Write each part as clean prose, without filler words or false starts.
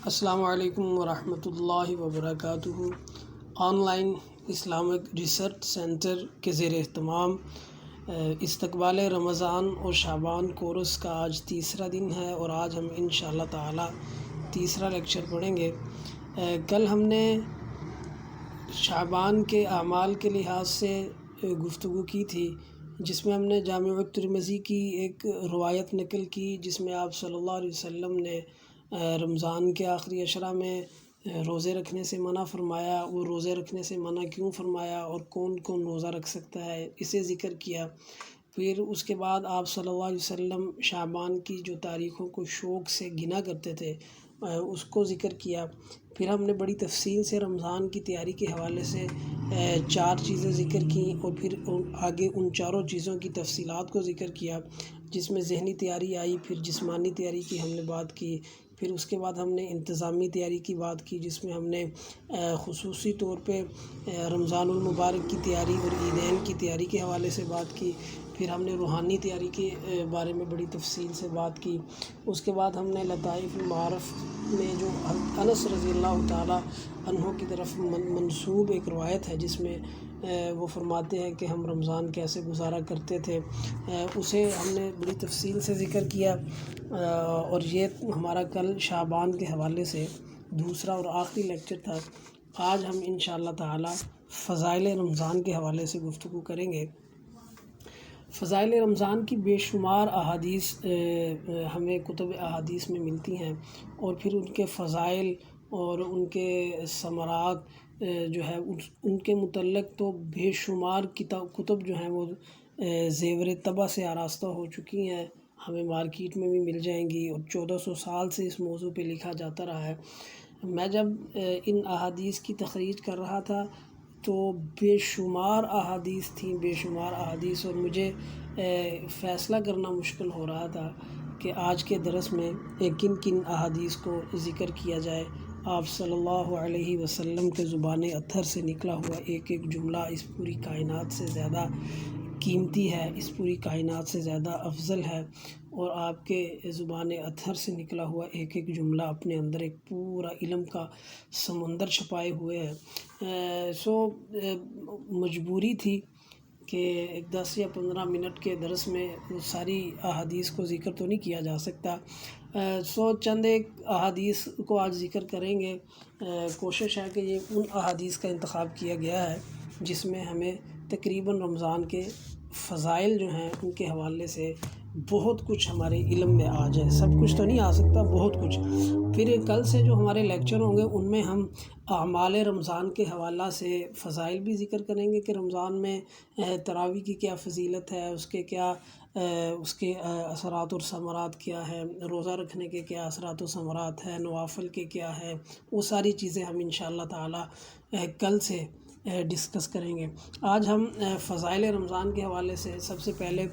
السلام علیکم ورحمۃ اللہ وبرکاتہ۔ On line Islamic research centre کے زیر اہتمام استقبال رمضان اور شعبان کورس کا آج تیسرا دن ہے اور آج ہم انشاءاللہ تعالی تیسرا لیکچر پڑھیں گے۔ کل ہم نے شعبان کے اعمال کے لحاظ سے گفتگو کی تھی، جس میں ہم نے جامع ترمذی کی ایک روایت نقل کی، جس میں آپ صلی اللہ علیہ وسلم نے رمضان کے آخری عشرہ میں روزے رکھنے سے منع فرمایا۔ وہ روزے رکھنے سے منع کیوں فرمایا اور کون کون روزہ رکھ سکتا ہے، اسے ذکر کیا۔ پھر اس کے بعد آپ صلی اللہ علیہ وسلم شعبان کی جو تاریخوں کو شوق سے گنا کرتے تھے اس کو ذکر کیا۔ پھر ہم نے بڑی تفصیل سے رمضان کی تیاری کے حوالے سے 4 چیزیں ذکر کیں اور پھر آگے ان چاروں چیزوں کی تفصیلات کو ذکر کیا، جس میں ذہنی تیاری آئی، پھر جسمانی تیاری کی ہم نے بات کی، پھر اس کے بعد ہم نے انتظامی تیاری کی بات کی، جس میں ہم نے خصوصی طور پہ رمضان المبارک کی تیاری اور عیدین کی تیاری کے حوالے سے بات کی۔ پھر ہم نے روحانی تیاری کے بارے میں بڑی تفصیل سے بات کی۔ اس کے بعد ہم نے لطائف المعارف میں جو انس رضی اللہ تعالی عنہ کی طرف منسوب ایک روایت ہے، جس میں وہ فرماتے ہیں کہ ہم رمضان کیسے گزارا کرتے تھے، اسے ہم نے بڑی تفصیل سے ذکر کیا۔ اور یہ ہمارا کل شعبان کے حوالے سے دوسرا اور آخری لیکچر تھا۔ آج ہم انشاءاللہ تعالی فضائل رمضان کے حوالے سے گفتگو کریں گے۔ فضائل رمضان کی بے شمار احادیث ہمیں کتب احادیث میں ملتی ہیں، اور پھر ان کے فضائل اور ان کے ثمرات جو ہے ان کے متعلق تو بے شمار کتب جو ہیں وہ زیور طبع سے آراستہ ہو چکی ہیں، ہمیں مارکیٹ میں بھی مل جائیں گی، اور 1400 سال سے اس موضوع پہ لکھا جاتا رہا ہے۔ میں جب ان احادیث کی تخریج کر رہا تھا تو بے شمار احادیث تھیں، بے شمار احادیث، اور مجھے فیصلہ کرنا مشکل ہو رہا تھا کہ آج کے درس میں کن کن احادیث کو ذکر کیا جائے۔ آپ صلی اللہ علیہ وسلم کے زبان اطہر سے نکلا ہوا ایک ایک جملہ اس پوری کائنات سے زیادہ قیمتی ہے، اس پوری کائنات سے زیادہ افضل ہے، اور آپ کے زبان اطہر سے نکلا ہوا ایک ایک جملہ اپنے اندر ایک پورا علم کا سمندر چھپائے ہوئے ہے۔ مجبوری تھی کہ 10 یا 15 منٹ کے درس میں ساری احادیث کو ذکر تو نہیں کیا جا سکتا، چند ایک احادیث کو آج ذکر کریں گے۔ کوشش ہے کہ یہ ان احادیث کا انتخاب کیا گیا ہے جس میں ہمیں تقریباً رمضان کے فضائل جو ہیں ان کے حوالے سے بہت کچھ ہمارے علم میں آ جائے۔ سب کچھ تو نہیں آ سکتا، بہت کچھ۔ پھر کل سے جو ہمارے لیکچر ہوں گے ان میں ہم اعمال رمضان کے حوالہ سے فضائل بھی ذکر کریں گے کہ رمضان میں تراویح کی کیا فضیلت ہے، اس کے اثرات اور ثمرات کیا ہے، روزہ رکھنے کے کیا اثرات و ثمرات ہیں، نوافل کے کیا ہے، وہ ساری چیزیں ہم انشاءاللہ تعالی کل سے ڈسکس کریں گے۔ آج ہم فضائل رمضان کے حوالے سے سب سے پہلے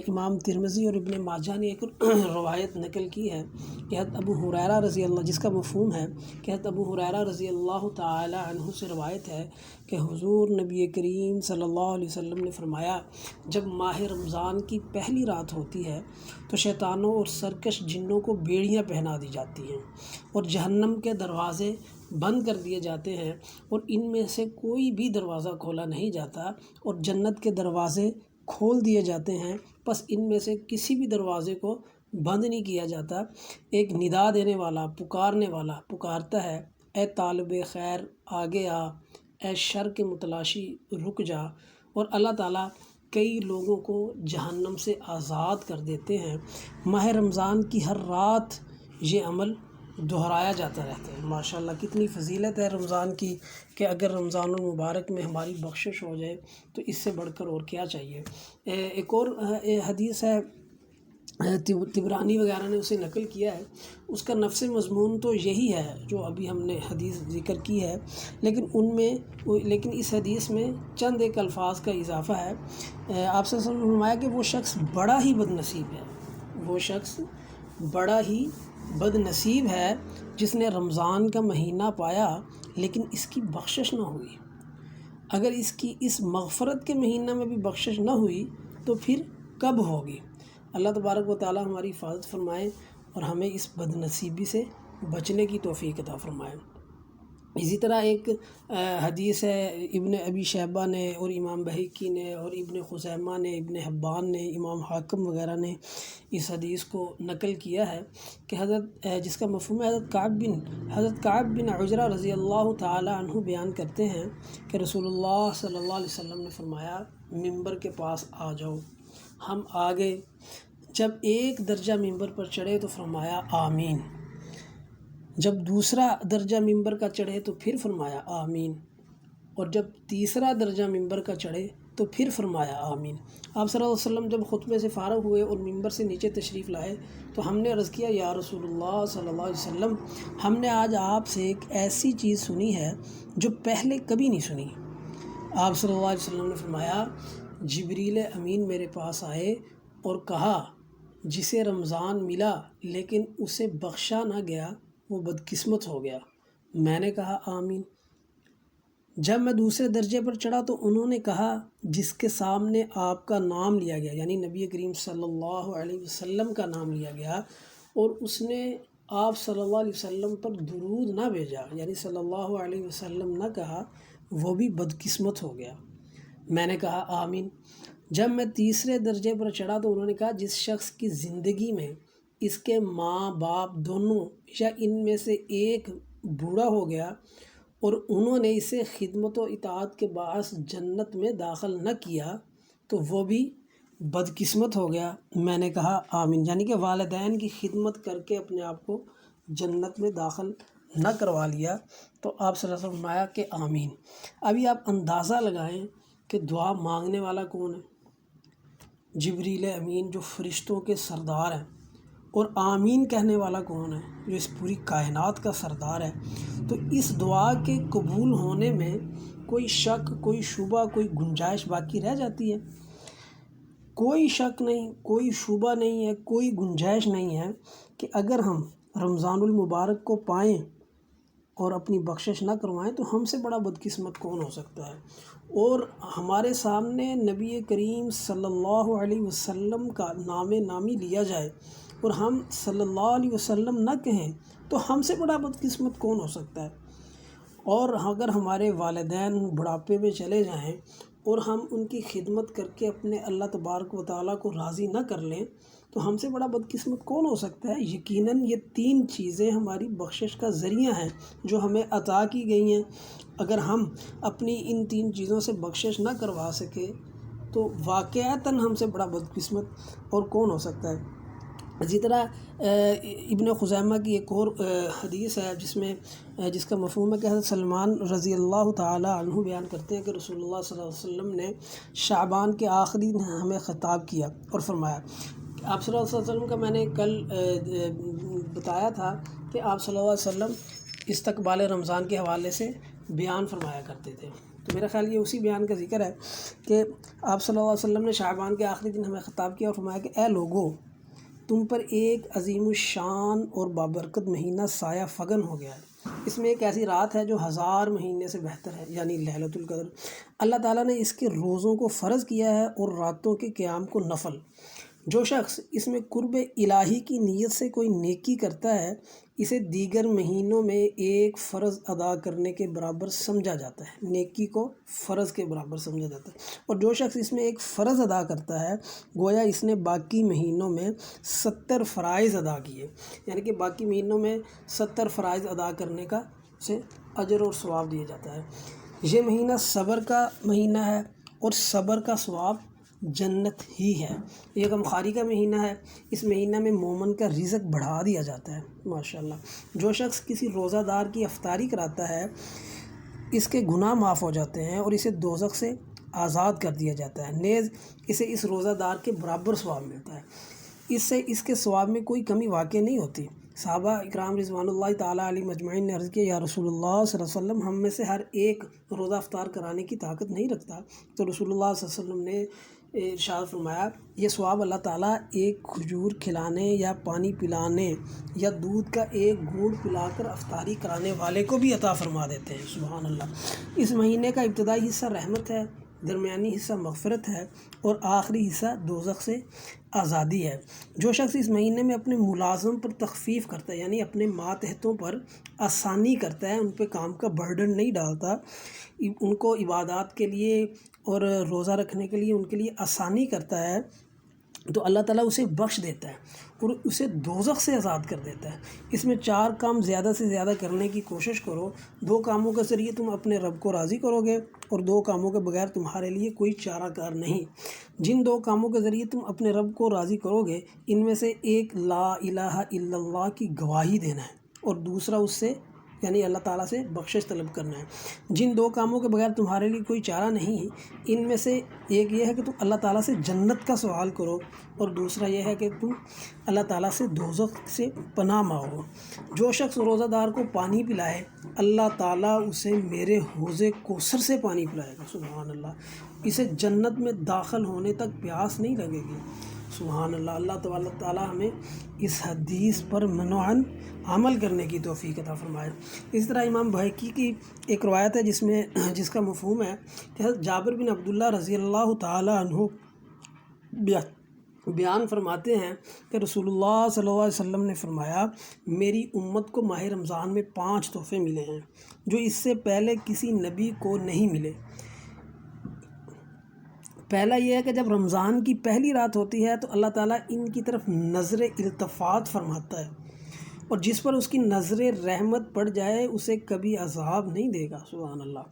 امام ترمذی اور ابن ماجہ نے ایک روایت نقل کی ہے کہ حضرت ابو ہریرہ رضی اللہ، جس کا مفہوم ہے کہ حضرت ابو ہریرہ رضی اللہ تعالی عنہ سے روایت ہے کہ حضور نبی کریم صلی اللہ علیہ وسلم نے فرمایا، جب ماہ رمضان کی پہلی رات ہوتی ہے تو شیطانوں اور سرکش جنوں کو بیڑیاں پہنا دی جاتی ہیں، اور جہنم کے دروازے بند کر دیے جاتے ہیں، اور ان میں سے کوئی بھی دروازہ کھولا نہیں جاتا، اور جنت کے دروازے کھول دیے جاتے ہیں، پس ان میں سے کسی بھی دروازے کو بند نہیں کیا جاتا۔ ایک ندا دینے والا، پکارنے والا پکارتا ہے، اے طالب خیر آگے آ، اے شر کے متلاشی رک جا، اور اللہ تعالیٰ کئی لوگوں کو جہنم سے آزاد کر دیتے ہیں۔ ماہ رمضان کی ہر رات یہ عمل دہرایا جاتا رہتا ہے۔ ماشاءاللہ کتنی فضیلت ہے رمضان کی، کہ اگر رمضان المبارک میں ہماری بخشش ہو جائے تو اس سے بڑھ کر اور کیا چاہیے۔ ایک اور حدیث ہے، طبرانی وغیرہ نے اسے نقل کیا ہے، اس کا نفس مضمون تو یہی ہے جو ابھی ہم نے حدیث ذکر کی ہے، لیکن اس حدیث میں چند ایک الفاظ کا اضافہ ہے۔ آپ صلی اللہ علیہ وسلم نے فرمایا کہ وہ شخص بڑا ہی بد نصیب ہے، وہ شخص بڑا ہی بد نصیب ہے جس نے رمضان کا مہینہ پایا لیکن اس کی بخشش نہ ہوئی۔ اگر اس کی اس مغفرت کے مہینہ میں بھی بخشش نہ ہوئی تو پھر کب ہوگی؟ اللہ تبارک و تعالی ہماری حفاظت فرمائے اور ہمیں اس بد نصیبی سے بچنے کی توفیق عطا فرمائے۔ اسی طرح ایک حدیث ہے، ابن ابی شیبہ نے اور امام بہقی نے اور ابن خزیمہ نے، ابن حبان نے، امام حاکم وغیرہ نے اس حدیث کو نقل کیا ہے کہ جس کا مفہوم ہے حضرت کعب بن عجرہ رضی اللہ تعالی عنہ بیان کرتے ہیں کہ رسول اللہ صلی اللہ علیہ وسلم نے فرمایا ممبر کے پاس آ جاؤ۔ ہم آگے، جب ایک درجہ ممبر پر چڑھے تو فرمایا آمین، جب دوسرا درجہ ممبر کا چڑھے تو پھر فرمایا آمین، اور جب تیسرا درجہ ممبر کا چڑھے تو پھر فرمایا آمین۔ آپ صلی اللہ علیہ وسلم جب خطبے سے فارغ ہوئے اور ممبر سے نیچے تشریف لائے تو ہم نے عرض کیا یا رسول اللہ صلی اللہ علیہ وسلم، ہم نے آج آپ سے ایک ایسی چیز سنی ہے جو پہلے کبھی نہیں سنی۔ آپ صلی اللہ علیہ وسلم نے فرمایا جبریل امین میرے پاس آئے اور کہا جسے رمضان ملا لیکن اسے بخشا نہ گیا وہ بدقسمت ہو گیا۔ میں نے کہا آمین۔ جب میں دوسرے درجے پر چڑھا تو انہوں نے کہا جس کے سامنے آپ کا نام لیا گیا، یعنی نبی کریم صلی اللہ علیہ وسلم کا نام لیا گیا اور اس نے آپ صلی اللہ علیہ وسلم پر درود نہ بھیجا، یعنی صلی اللہ علیہ وسلم نہ کہا، وہ بھی بدقسمت ہو گیا۔ میں نے کہا آمین۔ جب میں تیسرے درجے پر چڑھا تو انہوں نے کہا جس شخص کی زندگی میں اس کے ماں باپ دونوں یا ان میں سے ایک بوڑھا ہو گیا اور انہوں نے اسے خدمت و اطاعت کے باعث جنت میں داخل نہ کیا تو وہ بھی بدقسمت ہو گیا۔ میں نے کہا آمین، یعنی کہ والدین کی خدمت کر کے اپنے آپ کو جنت میں داخل نہ کروا لیا تو آپ صلی اللہ علیہ وسلم فرمایا کہ آمین۔ ابھی آپ اندازہ لگائیں کہ دعا مانگنے والا کون ہے؟ جبریل امین جو فرشتوں کے سردار ہیں، اور آمین کہنے والا کون ہے؟ جو اس پوری کائنات کا سردار ہے۔ تو اس دعا کے قبول ہونے میں کوئی شک، کوئی شبہ، کوئی گنجائش باقی رہ جاتی ہے؟ کوئی شک نہیں، کوئی شبہ نہیں ہے، کوئی گنجائش نہیں ہے کہ اگر ہم رمضان المبارک کو پائیں اور اپنی بخشش نہ کروائیں تو ہم سے بڑا بدقسمت کون ہو سکتا ہے؟ اور ہمارے سامنے نبی کریم صلی اللہ علیہ وسلم کا نام نامی لیا جائے اور ہم صلی اللہ علیہ وسلم نہ کہیں تو ہم سے بڑا بدقسمت کون ہو سکتا ہے؟ اور اگر ہمارے والدین بڑھاپے میں چلے جائیں اور ہم ان کی خدمت کر کے اپنے اللہ تبارک و تعالیٰ کو راضی نہ کر لیں تو ہم سے بڑا بدقسمت کون ہو سکتا ہے؟ یقیناً یہ تین چیزیں ہماری بخشش کا ذریعہ ہیں جو ہمیں عطا کی گئی ہیں۔ اگر ہم اپنی ان تین چیزوں سے بخشش نہ کروا سکے تو واقعتاً ہم سے بڑا بدقسمت اور کون ہو سکتا ہے؟ اسی طرح ابن خزیمہ کی ایک اور حدیث ہے جس کا مفہوم ہے کہ حضرت سلمان رضی اللہ تعالی عنہ بیان کرتے ہیں کہ رسول اللہ صلی اللہ علیہ وسلم نے شعبان کے آخری دن ہمیں خطاب کیا اور فرمایا، آپ صلی اللہ علیہ وسلم کا میں نے کل بتایا تھا کہ آپ صلی اللہ علیہ وسلم استقبال رمضان کے حوالے سے بیان فرمایا کرتے تھے، تو میرا خیال یہ اسی بیان کا ذکر ہے کہ آپ صلی اللہ علیہ وسلم نے شعبان کے آخری دن ہمیں خطاب کیا اور فرمایا کہ اے لوگو، تم پر ایک عظیم الشان اور بابرکت مہینہ سایہ فگن ہو گیا ہے۔ اس میں ایک ایسی رات ہے جو 1000 مہینے سے بہتر ہے، یعنی لیلۃ القدر۔ اللہ تعالیٰ نے اس کے روزوں کو فرض کیا ہے اور راتوں کے قیام کو نفل۔ جو شخص اس میں قرب الہی کی نیت سے کوئی نیکی کرتا ہے اسے دیگر مہینوں میں ایک فرض ادا کرنے کے برابر سمجھا جاتا ہے، نیکی کو فرض کے برابر سمجھا جاتا ہے۔ اور جو شخص اس میں ایک فرض ادا کرتا ہے گویا اس نے باقی مہینوں میں 70 فرائض ادا کیے، یعنی کہ باقی مہینوں میں 70 فرائض ادا کرنے کا اسے اجر اور ثواب دیا جاتا ہے۔ یہ مہینہ صبر کا مہینہ ہے اور صبر کا ثواب جنت ہی ہے۔ یہ غمخواری کا مہینہ ہے، اس مہینہ میں مومن کا رزق بڑھا دیا جاتا ہے ماشاءاللہ۔ جو شخص کسی روزہ دار کی افطاری کراتا ہے اس کے گناہ معاف ہو جاتے ہیں اور اسے دوزخ سے آزاد کر دیا جاتا ہے، نیز اسے اس روزہ دار کے برابر ثواب ملتا ہے، اس سے اس کے ثواب میں کوئی کمی واقع نہیں ہوتی۔ صحابہ اکرام رضوان اللہ تعالیٰ علیہ مجمعین نے عرض کیا یا رسول اللہ صلی اللہ علیہ وسلم، ہم میں سے ہر ایک روزہ افطار کرانے کی طاقت نہیں رکھتا، تو رسول اللہ صلی اللہ علیہ وسلم نے ارشاد فرمایا یہ ثواب اللہ تعالیٰ ایک کھجور کھلانے یا پانی پلانے یا دودھ کا ایک گھونٹ پلا کر افطاری کرانے والے کو بھی عطا فرما دیتے ہیں۔ سبحان اللہ۔ اس مہینے کا ابتدائی حصہ رحمت ہے، درمیانی حصہ مغفرت ہے اور آخری حصہ دوزخ سے آزادی ہے۔ جو شخص اس مہینے میں اپنے ملازم پر تخفیف کرتا ہے، یعنی اپنے ماتحتوں پر آسانی کرتا ہے، ان پہ کام کا برڈن نہیں ڈالتا، ان کو عبادات کے لیے اور روزہ رکھنے کے لیے ان کے لیے آسانی کرتا ہے، تو اللہ تعالیٰ اسے بخش دیتا ہے اور اسے دوزخ سے آزاد کر دیتا ہے۔ اس میں 4 کام زیادہ سے زیادہ کرنے کی کوشش کرو۔ 2 کاموں کے ذریعے تم اپنے رب کو راضی کرو گے اور 2 کاموں کے بغیر تمہارے لیے کوئی چارہ کار نہیں۔ جن 2 کاموں کے ذریعے تم اپنے رب کو راضی کرو گے، ان میں سے ایک لا الہ الا اللہ کی گواہی دینا ہے اور دوسرا اس سے یعنی اللہ تعالیٰ سے بخشش طلب کرنا ہے۔ جن 2 کاموں کے بغیر تمہارے لیے کوئی چارہ نہیں، ان میں سے ایک یہ ہے کہ تم اللہ تعالیٰ سے جنت کا سوال کرو اور دوسرا یہ ہے کہ تم اللہ تعالیٰ سے دوزخ سے پناہ مانگو۔ جو شخص روزہ دار کو پانی پلائے، اللہ تعالیٰ اسے میرے حوض کوثر سے پانی پلائے گا۔ سبحان اللہ، اسے جنت میں داخل ہونے تک پیاس نہیں لگے گی۔ سبحان اللہ، اللہ تعالیٰ ہمیں اس حدیث پر منوعاً عمل کرنے کی توفیق عطا فرمائے۔ اس طرح امام بہقی کی ایک روایت ہے جس کا مفہوم ہے کہ حضرت جابر بن عبداللہ رضی اللہ تعالیٰ عنہ بیان فرماتے ہیں کہ رسول اللہ صلی اللہ علیہ وسلم نے فرمایا، میری امت کو ماہ رمضان میں 5 تحفے ملے ہیں جو اس سے پہلے کسی نبی کو نہیں ملے۔ پہلا یہ ہے کہ جب رمضان کی پہلی رات ہوتی ہے تو اللہ تعالیٰ ان کی طرف نظر التفات فرماتا ہے اور جس پر اس کی نظر رحمت پڑ جائے اسے کبھی عذاب نہیں دے گا۔ سبحان اللہ۔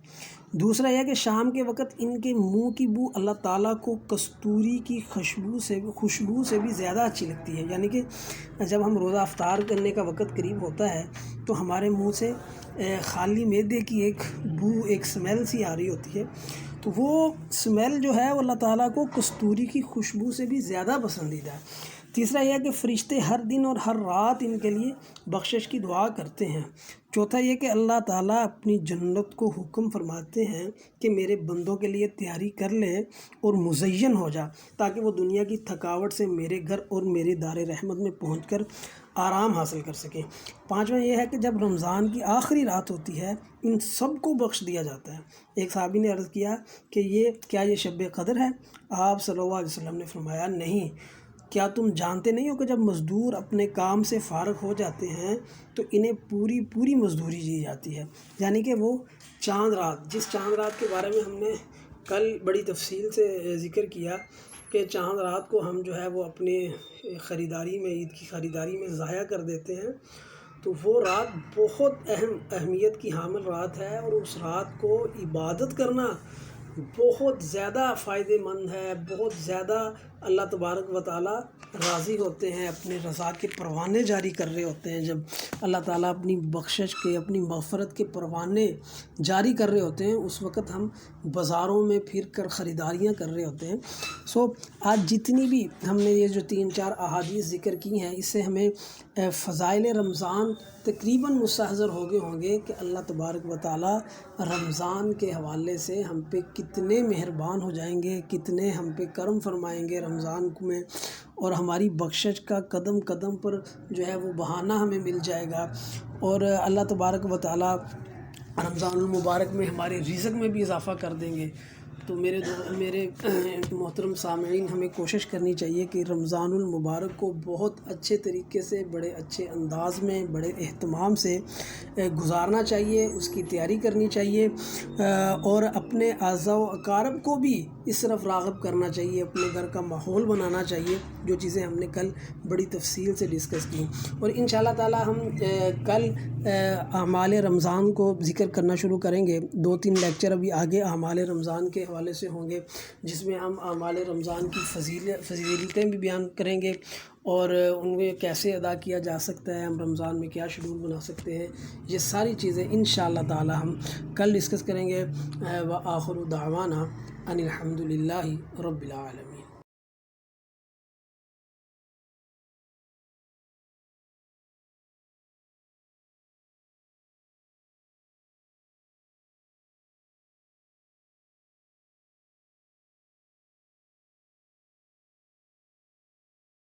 دوسرا یہ کہ شام کے وقت ان کے منہ کی بو اللہ تعالیٰ کو کستوری کی خوشبو سے بھی زیادہ اچھی لگتی ہے، یعنی کہ جب ہم روزہ افطار کرنے کا وقت قریب ہوتا ہے تو ہمارے منہ سے خالی معدے کی ایک بو، ایک سمیل سی آ رہی ہوتی ہے، تو وہ سمیل جو ہے وہ اللہ تعالیٰ کو کستوری کی خوشبو سے بھی زیادہ پسندیدہ ہے۔ تیسرا یہ ہے کہ فرشتے ہر دن اور ہر رات ان کے لیے بخشش کی دعا کرتے ہیں۔ چوتھا یہ کہ اللہ تعالیٰ اپنی جنت کو حکم فرماتے ہیں کہ میرے بندوں کے لیے تیاری کر لے اور مزین ہو جا، تاکہ وہ دنیا کی تھکاوٹ سے میرے گھر اور میرے دار رحمت میں پہنچ کر آرام حاصل کر سکیں۔ پانچواں یہ ہے کہ جب رمضان کی آخری رات ہوتی ہے ان سب کو بخش دیا جاتا ہے۔ ایک صحابی نے عرض کیا کہ کیا یہ شب قدر ہے؟ آپ صلی اللہ علیہ وسلم نے فرمایا، نہیں، کیا تم جانتے نہیں ہو کہ جب مزدور اپنے کام سے فارغ ہو جاتے ہیں تو انہیں پوری مزدوری دی جاتی ہے، یعنی کہ وہ چاند رات، جس چاند رات کے بارے میں ہم نے کل بڑی تفصیل سے ذکر کیا کہ چاند رات کو ہم جو ہے وہ اپنی خریداری میں، عید کی خریداری میں ضائع کر دیتے ہیں، تو وہ رات بہت اہمیت کی حامل رات ہے اور اس رات کو عبادت کرنا بہت زیادہ فائدہ مند ہے، بہت زیادہ اللہ تبارک و تعالیٰ راضی ہوتے ہیں، اپنے رضا کے پروانے جاری کر رہے ہوتے ہیں۔ جب اللہ تعالیٰ اپنی بخشش کے، اپنی مغفرت کے پروانے جاری کر رہے ہوتے ہیں، اس وقت ہم بازاروں میں پھر کر خریداریاں کر رہے ہوتے ہیں۔ آج جتنی بھی ہم نے یہ جو 3-4 احادیث ذکر کی ہیں، اس سے ہمیں فضائل رمضان تقریباً مستحضر ہو گئے ہوں گے کہ اللہ تبارک و تعالیٰ رمضان کے حوالے سے ہم پہ کتنے مہربان ہو جائیں گے، کتنے ہم پہ کرم فرمائیں گے رمضان میں، اور ہماری بخشش کا قدم قدم پر جو ہے وہ بہانہ ہمیں مل جائے گا، اور اللہ تبارک و تعالیٰ رمضان المبارک میں ہمارے رزق میں بھی اضافہ کر دیں گے۔ تو میرے محترم سامعین، ہمیں کوشش کرنی چاہیے کہ رمضان المبارک کو بہت اچھے طریقے سے، بڑے اچھے انداز میں، بڑے اہتمام سے گزارنا چاہیے، اس کی تیاری کرنی چاہیے، اور اپنے اعزاء و اقارب کو بھی اس طرف راغب کرنا چاہیے، اپنے گھر کا ماحول بنانا چاہیے، جو چیزیں ہم نے کل بڑی تفصیل سے ڈسکس کی۔ اور انشاءاللہ تعالی ہم کل اعمال رمضان کو ذکر کرنا شروع کریں گے۔ 2-3 لیکچر ابھی آگے اعمال رمضان کے حوالے سے ہوں گے، جس میں ہم اعمال رمضان کی فضیلتیں بھی بیان کریں گے اور ان میں کیسے ادا کیا جا سکتا ہے، ہم رمضان میں کیا شیڈول بنا سکتے ہیں، یہ ساری چیزیں انشاءاللہ تعالی ہم کل ڈسکس کریں گے۔ وآخر دعوانا ان الحمد للہ رب العالمین۔